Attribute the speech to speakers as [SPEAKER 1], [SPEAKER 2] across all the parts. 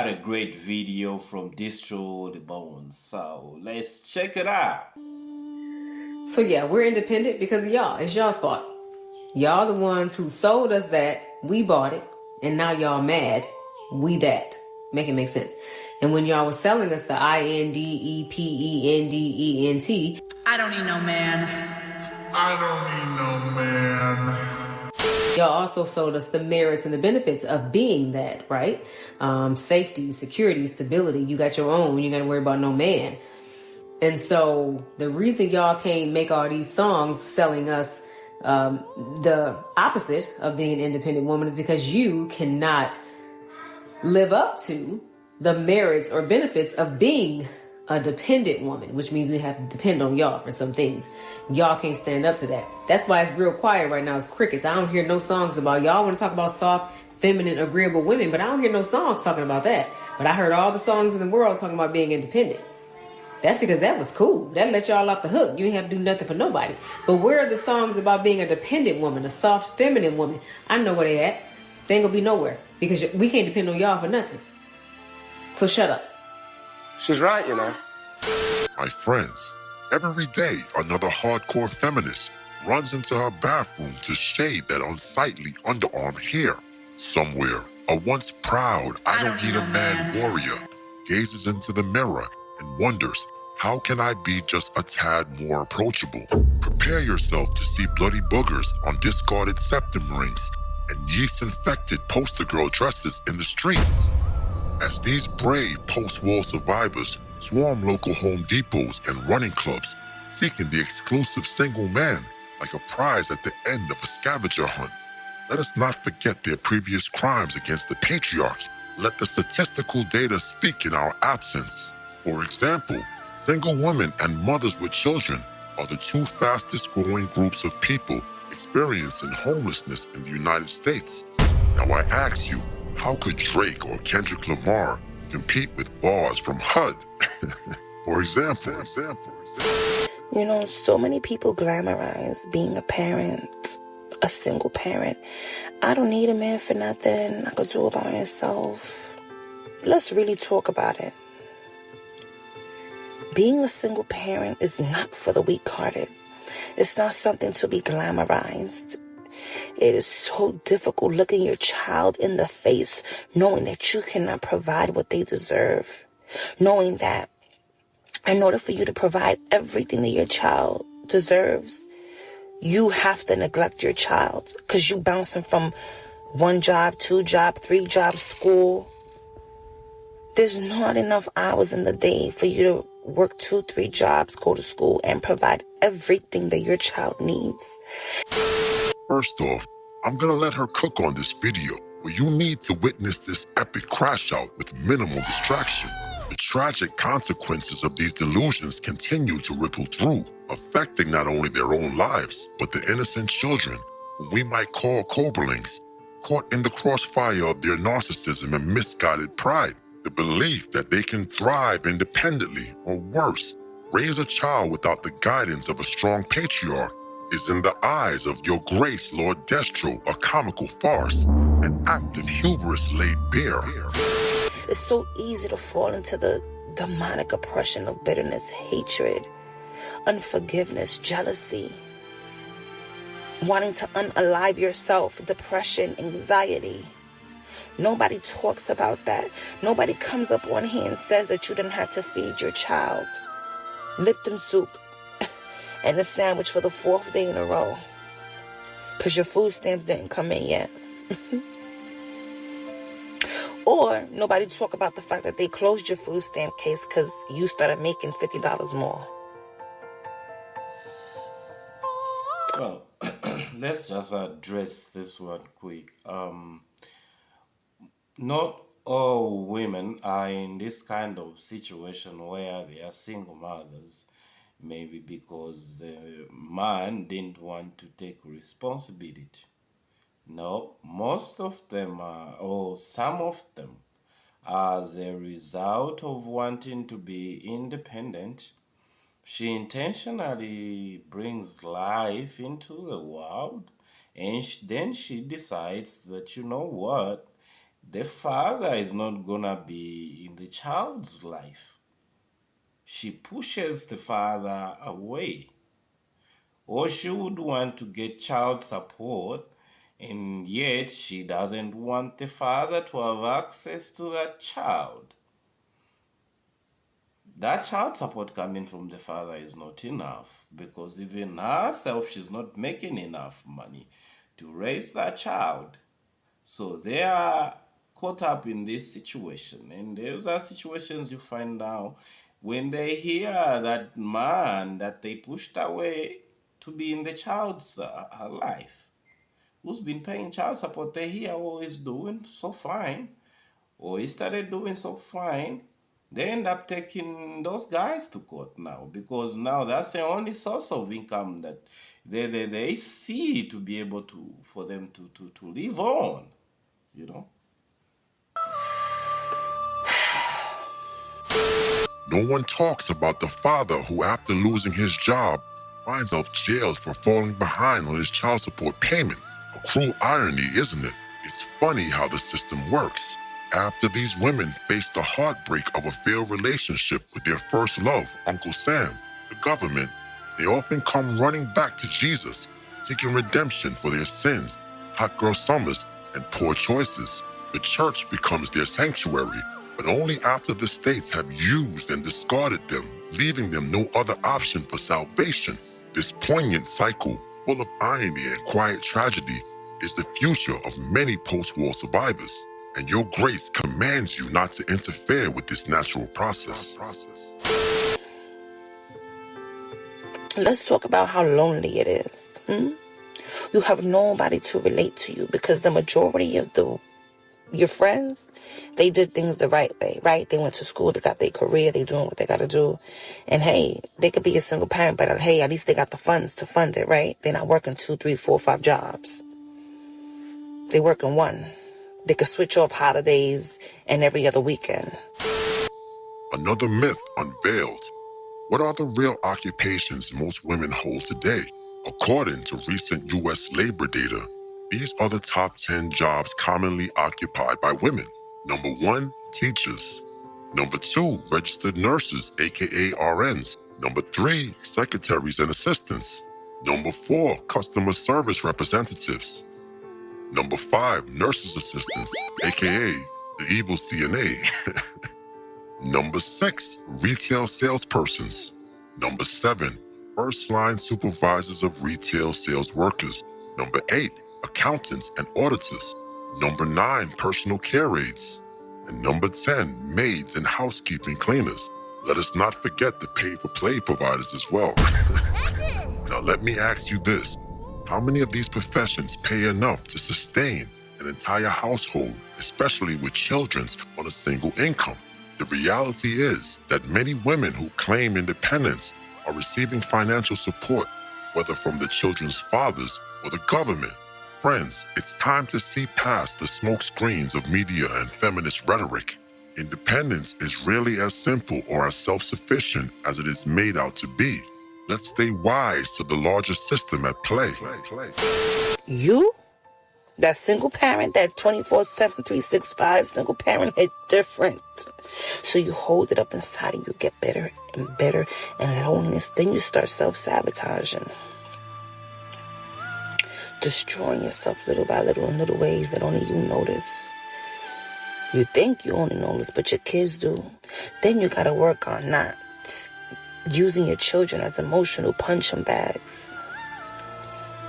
[SPEAKER 1] got a great video from Distro the Bones, so let's check it out.
[SPEAKER 2] So yeah, we're independent because of y'all. It's y'all's fault. Y'all the ones who sold us that, we bought it, and now y'all mad. We that. Make it make sense. And when y'all was selling us the INDEPENDENT,
[SPEAKER 3] I don't need no man.
[SPEAKER 4] I don't need no man.
[SPEAKER 2] y'all also sold us the merits and the benefits of being that, right? Safety, security, stability. You got your own. You got to worry about no man. And so the reason y'all can't make all these songs selling us the opposite of being an independent woman is because you cannot live up to the merits or benefits of being a dependent woman, which means we have to depend on y'all for some things. Y'all can't stand up to that. That's why it's real quiet right now. It's crickets. I don't hear no songs about y'all want to talk about soft, feminine, agreeable women, but I don't hear no songs talking about that. But I heard all the songs in the world talking about being independent. That's because that was cool. That let y'all off the hook. You ain't have to do nothing for nobody. But where are the songs about being a dependent woman, a soft, feminine woman? I know where they at. They ain't gonna be nowhere because we can't depend on y'all for nothing. So shut up.
[SPEAKER 5] She's right, you know.
[SPEAKER 4] My friends, every day another hardcore feminist runs into her bathroom to shade that unsightly underarm hair. Somewhere, a once proud I don't need a man warrior gazes into the mirror and wonders, how can I be just a tad more approachable? Prepare yourself to see bloody boogers on discarded septum rings and yeast-infected poster girl dresses in the streets. As these brave post-war survivors swarm local Home Depots and running clubs, seeking the exclusive single man like a prize at the end of a scavenger hunt. Let us not forget their previous crimes against the patriarchy. Let the statistical data speak in our absence. For example, single women and mothers with children are the two fastest growing groups of people experiencing homelessness in the United States. Now I ask you, how could Drake or Kendrick Lamar compete with bars from HUD? For example.
[SPEAKER 6] You know, so many people glamorize being a parent, a single parent. I don't need a man for nothing. I could do it by myself. Let's really talk about it. Being a single parent is not for the weak-hearted. It's not something to be glamorized. It is so difficult looking your child in the face, knowing that you cannot provide what they deserve. Knowing that in order for you to provide everything that your child deserves, you have to neglect your child because you bouncing from one job, two job, three jobs, school. There's not enough hours in the day for you to work 2-3 jobs, go to school, and provide everything that your child needs.
[SPEAKER 4] First off, I'm gonna let her cook on this video, where you need to witness this epic crash out with minimal distraction. The tragic consequences of these delusions continue to ripple through, affecting not only their own lives, but the innocent children, whom we might call Coberlings, caught in the crossfire of their narcissism and misguided pride. The belief that they can thrive independently, or worse, raise a child without the guidance of a strong patriarch, is in the eyes of your grace, Lord Destro, a comical farce, an act of hubris laid bare.
[SPEAKER 6] It's so easy to fall into the demonic oppression of bitterness, hatred, unforgiveness, jealousy, wanting to unalive yourself, depression, anxiety. Nobody talks about that. Nobody comes up on here and says that you didn't have to feed your child Lipton soup and a sandwich for the 4th day in a row because your food stamps didn't come in yet. Or nobody talk about the fact that they closed your food stamp case because you started making $50 more.
[SPEAKER 1] Well, let's just address this one quick. Not all women are in this kind of situation where they are single mothers, maybe because the man didn't want to take responsibility. No, most of them are, or some of them, as a result of wanting to be independent, she intentionally brings life into the world, and then she decides that, you know what, the father is not gonna be in the child's life. She pushes the father away, or she would want to get child support, and yet she doesn't want the father to have access to that child. That child support coming from the father is not enough, because even herself, she's not making enough money to raise that child. So they are caught up in this situation. And those are situations you find now when they hear that man that they pushed away to be in the child's life, who's been paying child support, they hear, oh, he's doing so fine, or he started doing so fine. They end up taking those guys to court now, because now that's the only source of income that they see to be able to, for them to live on, you know.
[SPEAKER 4] No one talks about the father who, after losing his job, finds out jailed for falling behind on his child support payment. A cruel irony, isn't it? It's funny how the system works. After these women face the heartbreak of a failed relationship with their first love, Uncle Sam, the government, they often come running back to Jesus, seeking redemption for their sins, hot girl summers, and poor choices. The church becomes their sanctuary, but only after the states have used and discarded them, leaving them no other option for salvation. This poignant cycle, full of irony and quiet tragedy, is the future of many post-war survivors, and your grace commands you not to interfere with this natural process.
[SPEAKER 6] Let's talk about how lonely it is. You have nobody to relate to you because the majority of your friends, they did things the right way, right? They went to school, they got their career, they doing what they got to do. And hey, they could be a single parent, but hey, at least they got the funds to fund it, right? They're not working 2, 3, 4, 5 jobs. They working one. They could switch off holidays and every other weekend.
[SPEAKER 4] Another myth unveiled. What are the real occupations most women hold today? According to recent U.S. labor data, these are the top 10 jobs commonly occupied by women. Number 1, teachers. Number 2, registered nurses, aka RNs. Number 3, secretaries and assistants. Number 4, customer service representatives. Number 5, nurses assistants, aka the evil CNA. Number 6, retail salespersons. Number 7, first-line supervisors of retail sales workers. Number 8, accountants and auditors. Number 9, personal care aides. And number 10, maids and housekeeping cleaners. Let us not forget the pay-for-play providers as well. Now let me ask you this. How many of these professions pay enough to sustain an entire household, especially with children on a single income? The reality is that many women who claim independence are receiving financial support, whether from the children's fathers or the government. Friends, it's time to see past the smoke screens of media and feminist rhetoric. Independence is really as simple or as self-sufficient as it is made out to be. Let's stay wise to the larger system at play.
[SPEAKER 6] You? That single parent, that 24/7, 365 single parent, is different. So you hold it up inside and you get better and better and loneliness. Then you start self-sabotaging. Destroying yourself little by little in little ways that only you notice. You think you only notice, but your kids do. Then you gotta work on not using your children as emotional punching bags.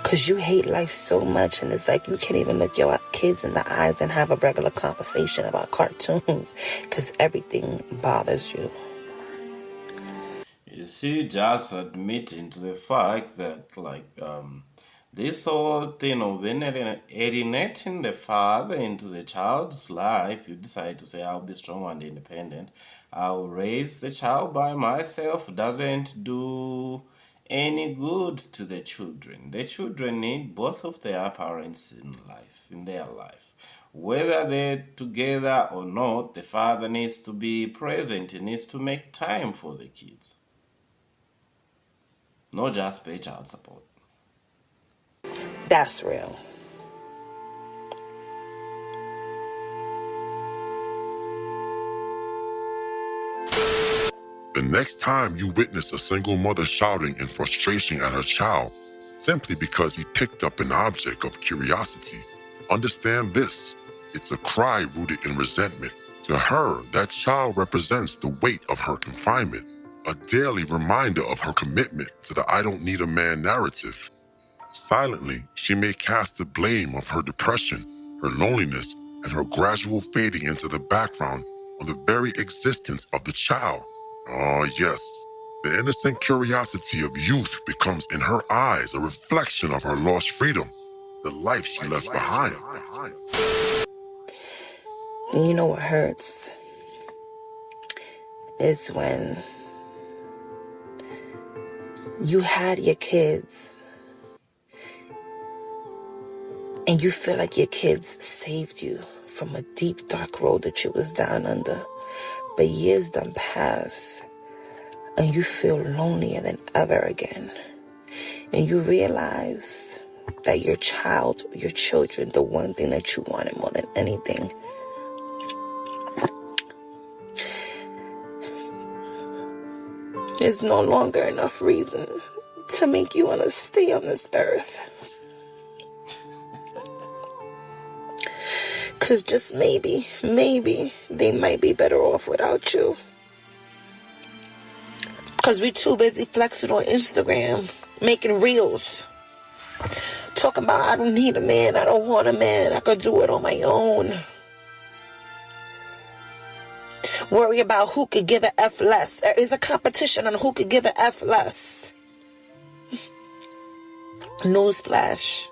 [SPEAKER 6] Because you hate life so much, and it's like you can't even look your kids in the eyes and have a regular conversation about cartoons because everything bothers you.
[SPEAKER 1] You see, just admitting to the fact that, this whole thing of alienating the father into the child's life, you decide to say, I'll be strong and independent, I'll raise the child by myself, doesn't do any good to the children. The children need both of their parents in their life. Whether they're together or not, the father needs to be present. He needs to make time for the kids, not just pay child support.
[SPEAKER 6] That's real.
[SPEAKER 4] The next time you witness a single mother shouting in frustration at her child simply because he picked up an object of curiosity, understand this: it's a cry rooted in resentment. To her, that child represents the weight of her confinement, a daily reminder of her commitment to the "I don't need a man" narrative. Silently, she may cast the blame of her depression, her loneliness, and her gradual fading into the background on the very existence of the child. Oh, yes. The innocent curiosity of youth becomes in her eyes a reflection of her lost freedom, the life she left behind.
[SPEAKER 6] And you know what hurts? Is when you had your kids and you feel like your kids saved you from a deep, dark road that you was down under. But years done pass and you feel lonelier than ever again. And you realize that your child, your children, the one thing that you wanted more than anything, there's no longer enough reason to make you want to stay on this earth. Because just maybe, they might be better off without you. Because we're too busy flexing on Instagram, making reels. Talking about, I don't need a man, I don't want a man, I could do it on my own. Worry about who could give a F less. There is a competition on who could give a F less. Newsflash.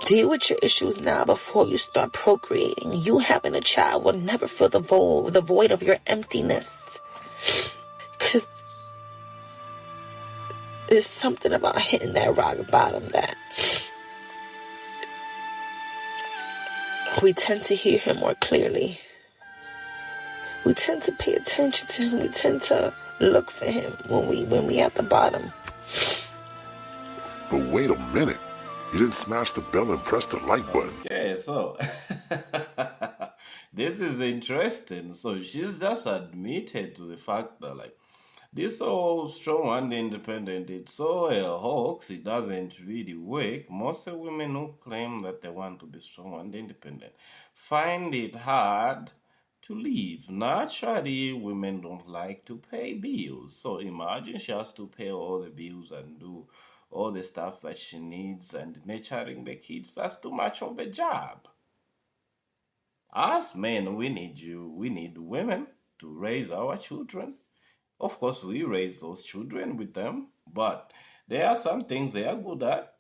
[SPEAKER 6] Deal with your issues now before you start procreating. You having a child will never fill the void of your emptiness. Because there's something about hitting that rock bottom that we tend to hear him more clearly. We tend to pay attention to him. We tend to look for him when we at the bottom.
[SPEAKER 4] But wait a minute. You didn't smash the bell and press the like button.
[SPEAKER 1] Okay, so this is interesting. So she's just admitted to the fact that, like, this whole strong and independent, it's so a hoax, it doesn't really work. Most women who claim that they want to be strong and independent find it hard to live. Naturally, women don't like to pay bills. So imagine she has to pay all the bills and do all the stuff that she needs and nurturing the kids. That's too much of a job. As men, we need you. We need women to raise our children. Of course, we raise those children with them, but there are some things they are good at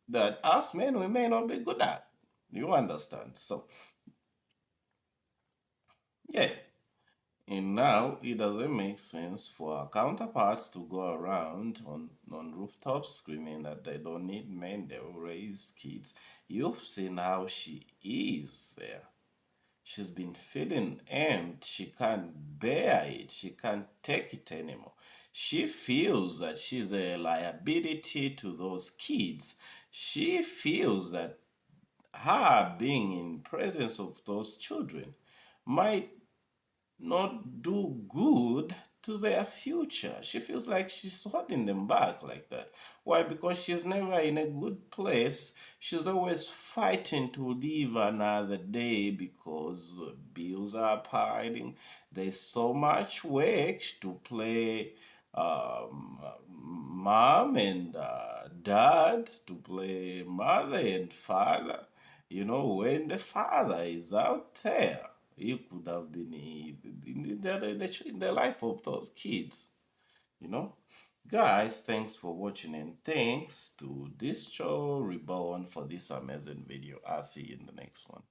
[SPEAKER 1] that us men we may not be good at. You understand? So, yeah. And now it doesn't make sense for our counterparts to go around on rooftops screaming that they don't need men, they will raise kids. You've seen how she is there. She's been feeling empty. She can't bear it. She can't take it anymore. She feels that she's a liability to those kids. She feels that her being in presence of those children might not do good to their future. She feels like she's holding them back like that. Why? Because she's never in a good place. She's always fighting to live another day because bills are piling. There's so much work to play mom and dad, to play mother and father. You know, when the father is out there, he could have been in the life of those kids, you know. Guys, thanks for watching and thanks to this show Reborn for this amazing video. I'll see you in the next one.